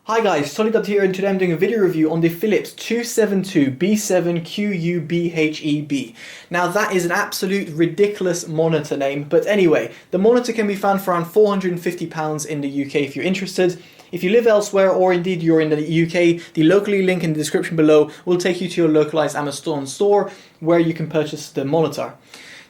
Hi guys, Totallydubbed here, and today I'm doing a video review on the Philips 272B7QUBHEB. Now that is an absolute ridiculous monitor name, but anyway, the monitor can be found for around £450 in the UK if you're interested. If you live elsewhere, or indeed you're in the UK, the locally link in the description below will take you to your localized Amazon store where you can purchase the monitor.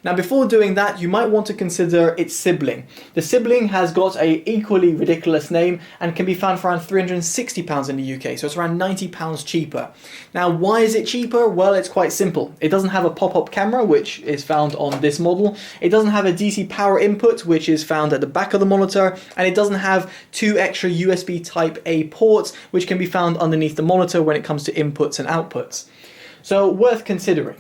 Now before doing that, you might want to consider its sibling. The sibling has got an equally ridiculous name and can be found for around £360 in the UK, so it's around £90 cheaper. Now why is it cheaper? Well, it's quite simple. It doesn't have a pop-up camera, which is found on this model. It doesn't have a DC power input, which is found at the back of the monitor, and it doesn't have two extra USB Type A ports, which can be found underneath the monitor when it comes to inputs and outputs. So worth considering.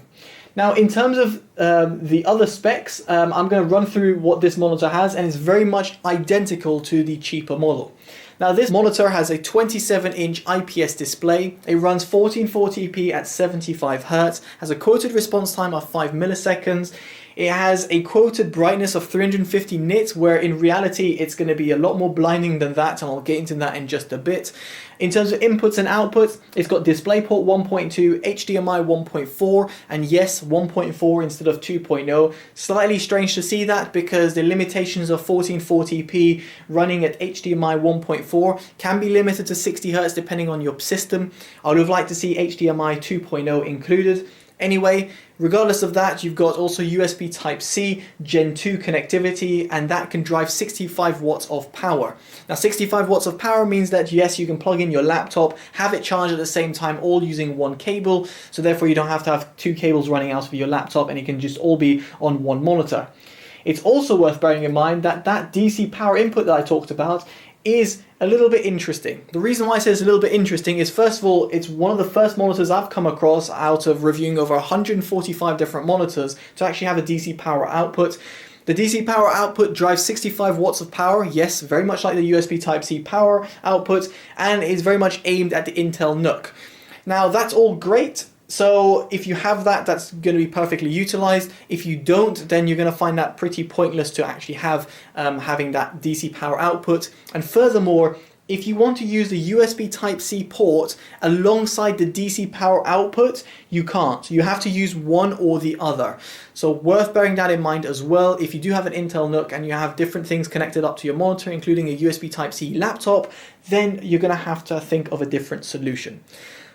Now in terms of the other specs, I'm going to run through what this monitor has, and it's very much identical to the cheaper model. Now this monitor has a 27-inch IPS display, it runs 1440p at 75 Hz, has a quoted response time of 5 milliseconds, it has a quoted brightness of 350 nits, where in reality it's going to be a lot more blinding than that, and I'll get into that in just a bit. In terms of inputs and outputs, it's got DisplayPort 1.2, HDMI 1.4, and yes, 1.4 instead of 2.0. Slightly strange to see that, because the limitations of 1440p running at HDMI 1.4 can be limited to 60 Hz depending on your system. I would have liked to see HDMI 2.0 included. Anyway, regardless of that, you've got also USB Type-C Gen 2 connectivity, and that can drive 65 watts of power. Now 65 watts of power means that yes, you can plug in your laptop, have it charged at the same time, all using one cable, so therefore you don't have to have two cables running out of your laptop, and it can just all be on one monitor. It's also worth bearing in mind that that DC power input that I talked about is a little bit interesting. The reason why I say it's a little bit interesting is, first of all, it's one of the first monitors I've come across out of reviewing over 145 different monitors to actually have a DC power output. The DC power output drives 65 watts of power, yes, very much like the USB Type-C power output, and is very much aimed at the Intel NUC. Now that's all great. So if you have that, that's going to be perfectly utilized. If you don't, then you're going to find that pretty pointless to actually have having that DC power output. And furthermore, if you want to use the USB Type-C port alongside the DC power output, you can't. You have to use one or the other. So worth bearing that in mind as well. If you do have an Intel NUC and you have different things connected up to your monitor, including a USB Type-C laptop, then you're going to have to think of a different solution.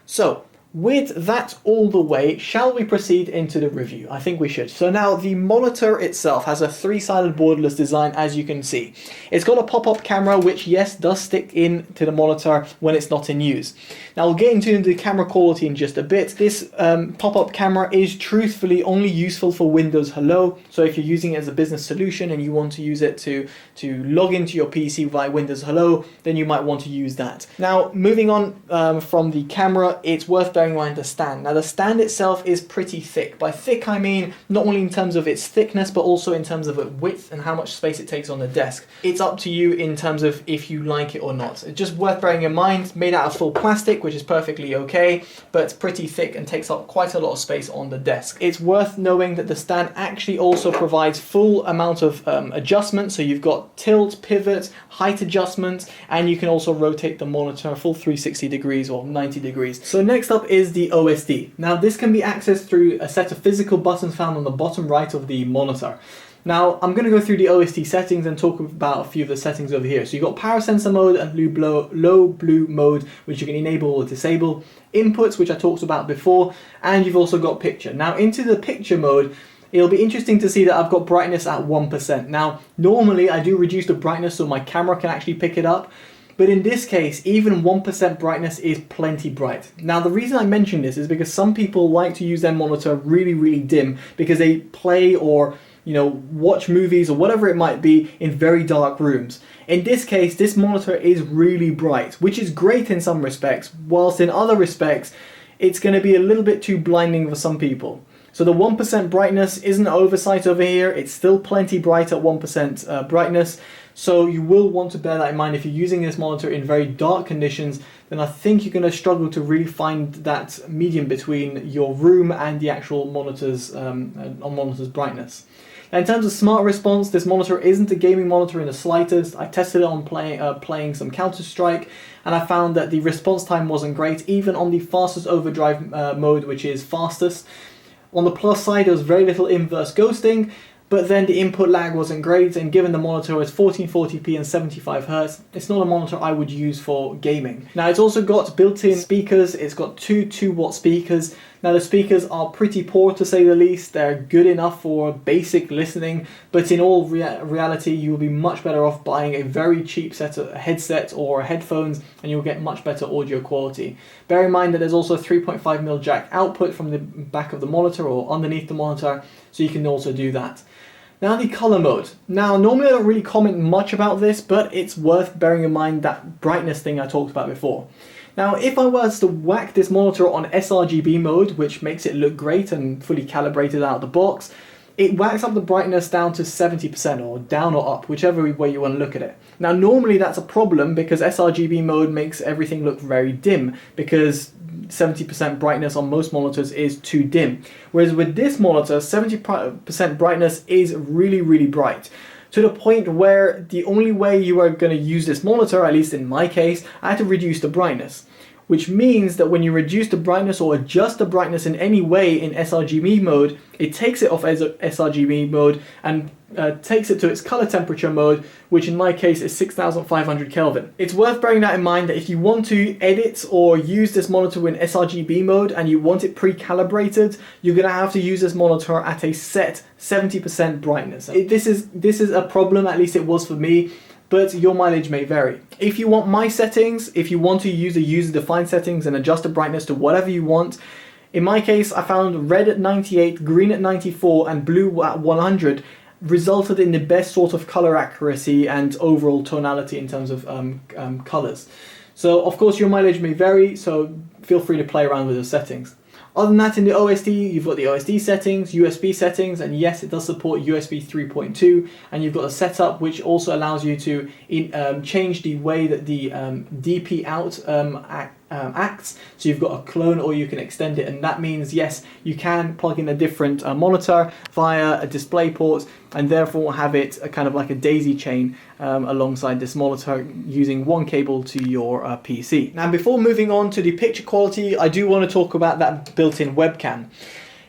So with that all the way, shall we proceed into the review? I think we should. So now the monitor itself has a three-sided borderless design, as you can see. It's got a pop-up camera, which yes, does stick into the monitor when it's not in use. Now we'll get into the camera quality in just a bit. This pop-up camera is truthfully only useful for Windows Hello. So if you're using it as a business solution and you want to use it to log into your PC via Windows Hello, then you might want to use that. Now moving on from the camera, it's worth bearing in mind the stand. Now the stand itself is pretty thick. By thick I mean not only in terms of its thickness, but also in terms of its width and how much space it takes on the desk. It's up to you in terms of if you like it or not. It's just worth bearing in mind, made out of full plastic, which is perfectly okay, but it's pretty thick and takes up quite a lot of space on the desk. It's worth knowing that the stand actually also provides full amount of adjustment, so you've got tilt, pivot, height adjustment, and you can also rotate the monitor a full 360 degrees or 90 degrees. So next up is the OSD. Now this can be accessed through a set of physical buttons found on the bottom right of the monitor. Now I'm going to go through the OSD settings and talk about a few of the settings over here. So you've got power sensor mode and low blue mode, which you can enable or disable, inputs, which I talked about before, and you've also got picture. Now into the picture mode, it'll be interesting to see that I've got brightness at 1%. Now normally I do reduce the brightness so my camera can actually pick it up, but in this case, even 1% brightness is plenty bright. Now the reason I mention this is because some people like to use their monitor really dim because they play or watch movies or whatever it might be in very dark rooms. In this case, this monitor is really bright, which is great in some respects, whilst in other respects, it's going to be a little bit too blinding for some people. So the 1% brightness isn't an oversight over here, it's still plenty bright at 1% brightness. So you will want to bear that in mind if you're using this monitor in very dark conditions. Then I think you're going to struggle to really find that medium between your room and the actual monitor's brightness. Now, in terms of smart response, this monitor isn't a gaming monitor in the slightest. I tested it on playing some Counter-Strike, and I found that the response time wasn't great, even on the fastest overdrive mode, which is fastest. On the plus side, there was very little inverse ghosting, but then the input lag wasn't great, and given the monitor is 1440p and 75Hz, it's not a monitor I would use for gaming. Now, it's also got built-in speakers. It's got two 2-watt speakers. Now, the speakers are pretty poor, to say the least. They're good enough for basic listening, but in all reality, you'll be much better off buying a very cheap set of headset or headphones, and you'll get much better audio quality. Bear in mind that there's also a 3.5mm jack output from the back of the monitor or underneath the monitor, so you can also do that. Now, the color mode. Now, normally I don't really comment much about this, but it's worth bearing in mind that brightness thing I talked about before. Now, if I was to whack this monitor on sRGB mode, which makes it look great and fully calibrated out of the box, it whacks up the brightness down to 70%, or down or up, whichever way you want to look at it. Now, normally that's a problem because sRGB mode makes everything look very dim, because 70% brightness on most monitors is too dim. Whereas with this monitor, 70% brightness is really, really bright, to the point where the only way you are going to use this monitor, at least in my case, I had to reduce the brightness. Which means that when you reduce the brightness or adjust the brightness in any way in sRGB mode, it takes it off sRGB mode and takes it to its color temperature mode, which in my case is 6500 Kelvin. It's worth bearing that in mind that if you want to edit or use this monitor in sRGB mode and you want it pre-calibrated, you're going to have to use this monitor at a set 70% brightness. This is a problem, at least it was for me, but your mileage may vary. If you want my settings, if you want to use the user-defined settings and adjust the brightness to whatever you want, in my case I found red at 98, green at 94 and blue at 100 resulted in the best sort of color accuracy and overall tonality in terms of colors. So of course your mileage may vary, so feel free to play around with the settings. Other than that, in the OSD, you've got the OSD settings, USB settings, and yes, it does support USB 3.2, and you've got a setup which also allows you to change the way that the DP out acts. So you've got a clone, or you can extend it, and that means, yes, you can plug in a different monitor via a display port, and therefore have it kind of like a daisy chain alongside this monitor using one cable to your PC. Now, before moving on to the picture quality, I do want to talk about that built-in webcam.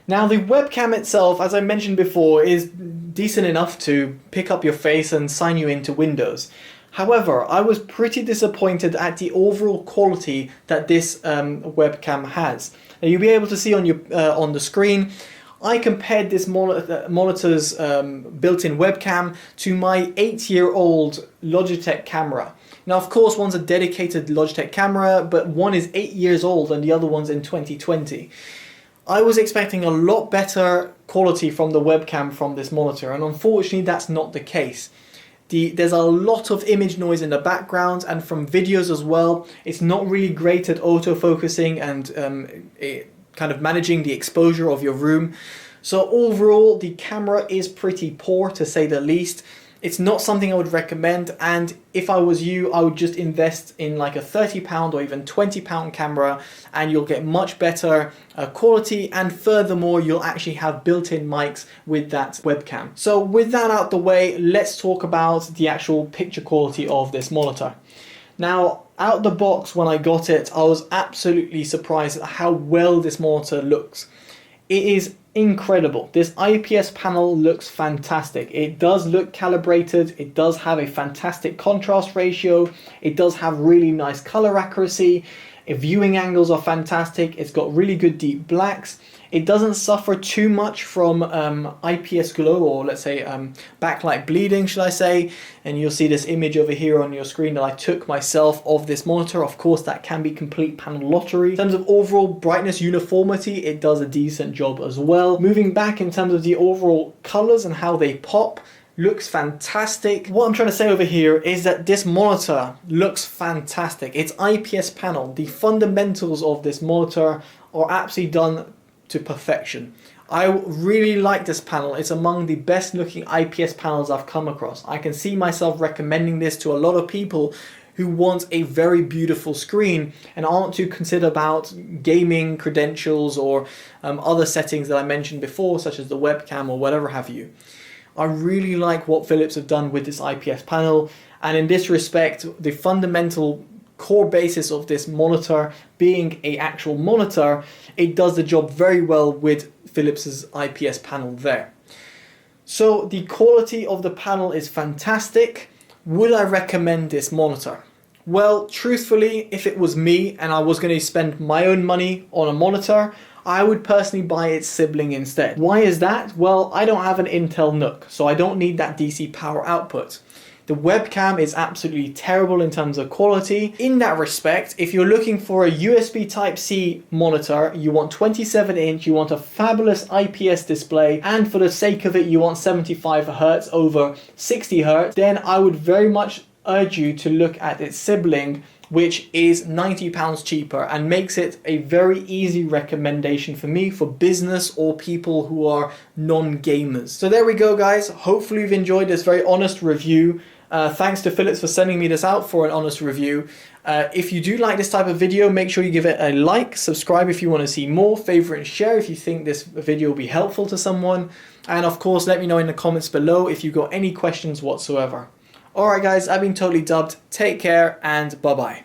Now, the webcam itself, as I mentioned before, is decent enough to pick up your face and sign you into Windows. However, I was pretty disappointed at the overall quality that this webcam has. Now, you'll be able to see on your on the screen, I compared this monitor's built-in webcam to my 8-year-old Logitech camera. Now, of course, one's a dedicated Logitech camera, but one is 8 years old and the other one's in 2020. I was expecting a lot better quality from the webcam from this monitor, and unfortunately that's not the case. There's a lot of image noise in the background, and from videos as well, it's not really great at autofocusing and kind of managing the exposure of your room. So overall, the camera is pretty poor, to say the least. It's not something I would recommend, and if I was you, I would just invest in like a £30 or even £20 camera, and you'll get much better quality, and furthermore, you'll actually have built-in mics with that webcam. So with that out the way, let's talk about the actual picture quality of this monitor. Now, out the box when I got it, I was absolutely surprised at how well this monitor looks. It is incredible. This IPS panel looks fantastic. It does look calibrated. It does have a fantastic contrast ratio. It does have really nice color accuracy. Viewing angles are fantastic. It's got really good deep blacks. It doesn't suffer too much from IPS glow, or let's say backlight bleeding, should I say. And you'll see this image over here on your screen that I took myself of this monitor. Of course, that can be complete panel lottery. In terms of overall brightness uniformity, it does a decent job as well. Moving back in terms of the overall colors and how they pop, looks fantastic. What I'm trying to say over here is that this monitor looks fantastic. It's IPS panel. The fundamentals of this monitor are absolutely done to perfection. I really like this panel. It's among the best looking IPS panels I've come across. I can see myself recommending this to a lot of people who want a very beautiful screen and aren't too concerned about gaming credentials or other settings that I mentioned before, such as the webcam or whatever have you. I really like what Philips have done with this IPS panel, and in this respect, the fundamental core basis of this monitor being an actual monitor, it does the job very well with Philips's IPS panel there. So the quality of the panel is fantastic. Would I recommend this monitor? Well, truthfully, if it was me and I was going to spend my own money on a monitor, I would personally buy its sibling instead. Why is that? Well, I don't have an Intel NUC, so I don't need that DC power output. The webcam is absolutely terrible in terms of quality. In that respect, if you're looking for a USB Type-C monitor, you want 27 inch, you want a fabulous IPS display, and for the sake of it, you want 75 Hz over 60 Hz, then I would very much urge you to look at its sibling, which is £90 cheaper and makes it a very easy recommendation for me for business or people who are non-gamers. So there we go, guys. Hopefully you've enjoyed this very honest review. Thanks to Philips for sending me this out for an honest review. If you do like this type of video, make sure you give it a like, subscribe if you want to see more, favorite and share if you think this video will be helpful to someone. And of course, let me know in the comments below if you've got any questions whatsoever. Alright guys, I've been Totally Dubbed. Take care and bye bye.